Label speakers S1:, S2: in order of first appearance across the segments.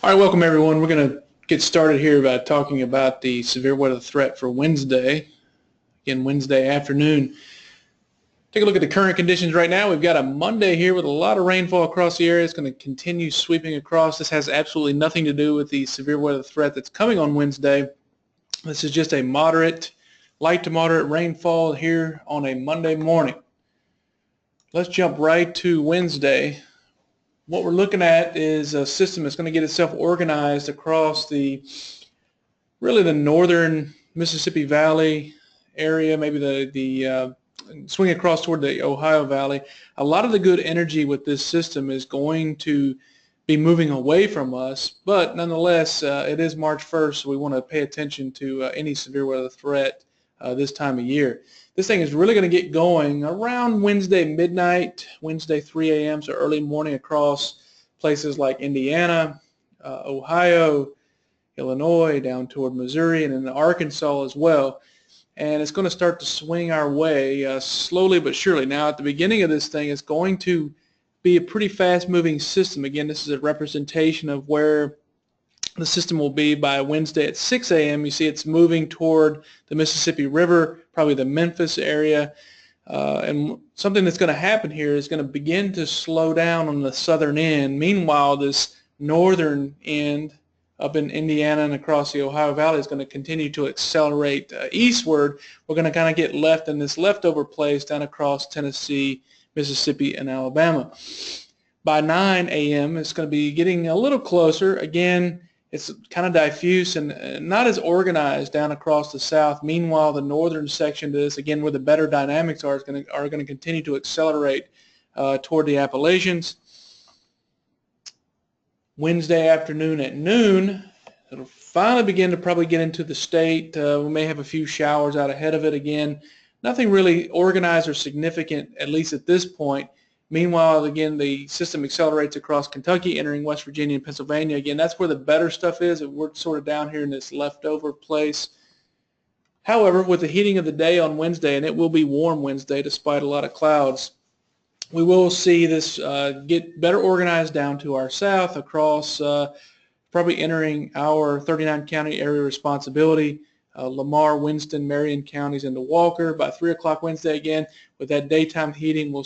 S1: All right, welcome everyone. We're going to get started here by talking about the severe weather threat for Wednesday. Again, Wednesday afternoon. Take a look at the current conditions right now. We've got a Monday here with a lot of rainfall across the area. It's going to continue sweeping across. This has absolutely nothing to do with the severe weather threat that's coming on Wednesday. This is just a moderate, light to moderate rainfall here on a Monday morning. Let's jump right to Wednesday. What we're looking at is a system that's going to get itself organized across really the northern Mississippi Valley area, maybe the swing across toward the Ohio Valley. A lot of the good energy with this system is going to be moving away from us, but nonetheless, it is March 1st, so we want to pay attention to any severe weather threat this time of year. This thing is really going to get going around Wednesday midnight, Wednesday 3 a.m., so early morning across places like Indiana, Ohio, Illinois, down toward Missouri, and in Arkansas as well. And it's going to start to swing our way slowly but surely. Now, at the beginning of this thing, it's going to be a pretty fast-moving system. Again, this is a representation of where the system will be by Wednesday at 6 a.m. You see it's moving toward the Mississippi River, probably the Memphis area. And something that's going to happen here is going to begin to slow down on the southern end. Meanwhile, this northern end up in Indiana and across the Ohio Valley is going to continue to accelerate eastward. We're going to kind of get left in this leftover place down across Tennessee, Mississippi, and Alabama. By 9 a.m., it's going to be getting a little closer. Again, it's kind of diffuse and not as organized down across the south. Meanwhile, the northern section of this, again, where the better dynamics are going to continue to accelerate toward the Appalachians. Wednesday afternoon at noon, it'll finally begin to probably get into the state. We may have a few showers out ahead of it again. Nothing really organized or significant, at least at this point. Meanwhile, again, the system accelerates across Kentucky, entering West Virginia and Pennsylvania. Again, that's where the better stuff is. We're sort of down here in this leftover place. However, with the heating of the day on Wednesday, and it will be warm Wednesday despite a lot of clouds, we will see this get better organized down to our south across probably entering our 39 county area responsibility. Lamar, Winston, Marion counties into Walker. By 3 o'clock Wednesday, again, with that daytime heating, we'll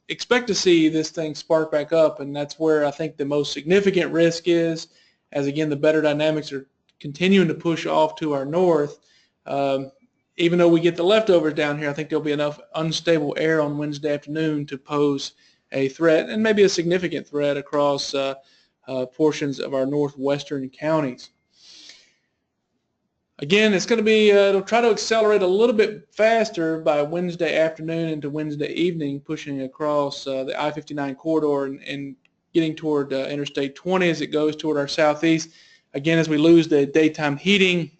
S1: expect to see this thing spark back up, and that's where I think the most significant risk is, as again the better dynamics are continuing to push off to our north. Even though we get the leftovers down here, I think there'll be enough unstable air on Wednesday afternoon to pose a threat, and maybe a significant threat across portions of our northwestern counties. Again, it's going to be, it'll try to accelerate a little bit faster by Wednesday afternoon into Wednesday evening, pushing across the I-59 corridor and getting toward Interstate 20 as it goes toward our southeast. Again, as we lose the daytime heating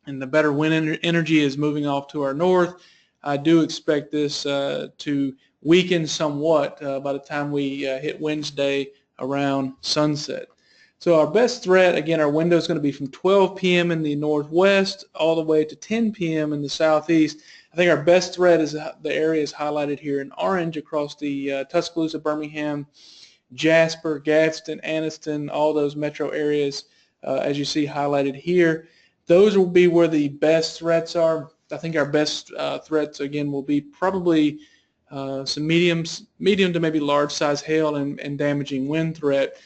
S1: and the better wind energy is moving off to our north, I do expect this to weaken somewhat by the time we hit Wednesday around sunset. So our best threat, again, our window is going to be from 12 p.m. in the northwest all the way to 10 p.m. in the southeast. I think our best threat is the area is highlighted here in orange across the Tuscaloosa, Birmingham, Jasper, Gadsden, Anniston, all those metro areas, as you see highlighted here. Those will be where the best threats are. I think our best threats, again, will be probably some medium to maybe large size hail and damaging wind threat.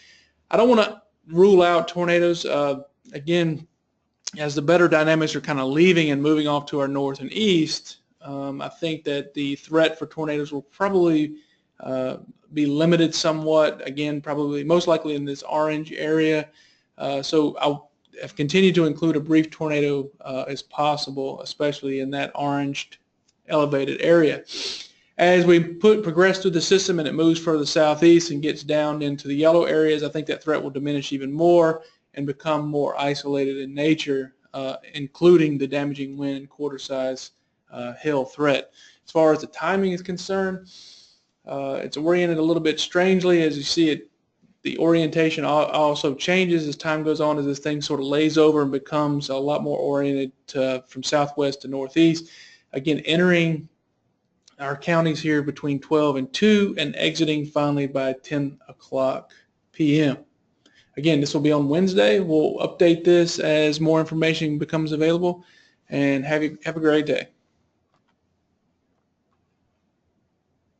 S1: I don't want to rule out tornadoes. Again, as the better dynamics are kind of leaving and moving off to our north and east, I think that the threat for tornadoes will probably be limited somewhat. Again, probably most likely in this orange area. So I'll continue to include a brief tornado as possible, especially in that orange elevated area. As we progress through the system and it moves further southeast and gets down into the yellow areas, I think that threat will diminish even more and become more isolated in nature, including the damaging wind and quarter-size hail threat. As far as the timing is concerned, it's oriented a little bit strangely. As you see it, the orientation also changes as time goes on, as this thing sort of lays over and becomes a lot more oriented from southwest to northeast. Again, entering our counties here between 12 and 2 and exiting finally by 10 o'clock p.m. Again, this will be on Wednesday. We'll update this as more information becomes available, and have a great day.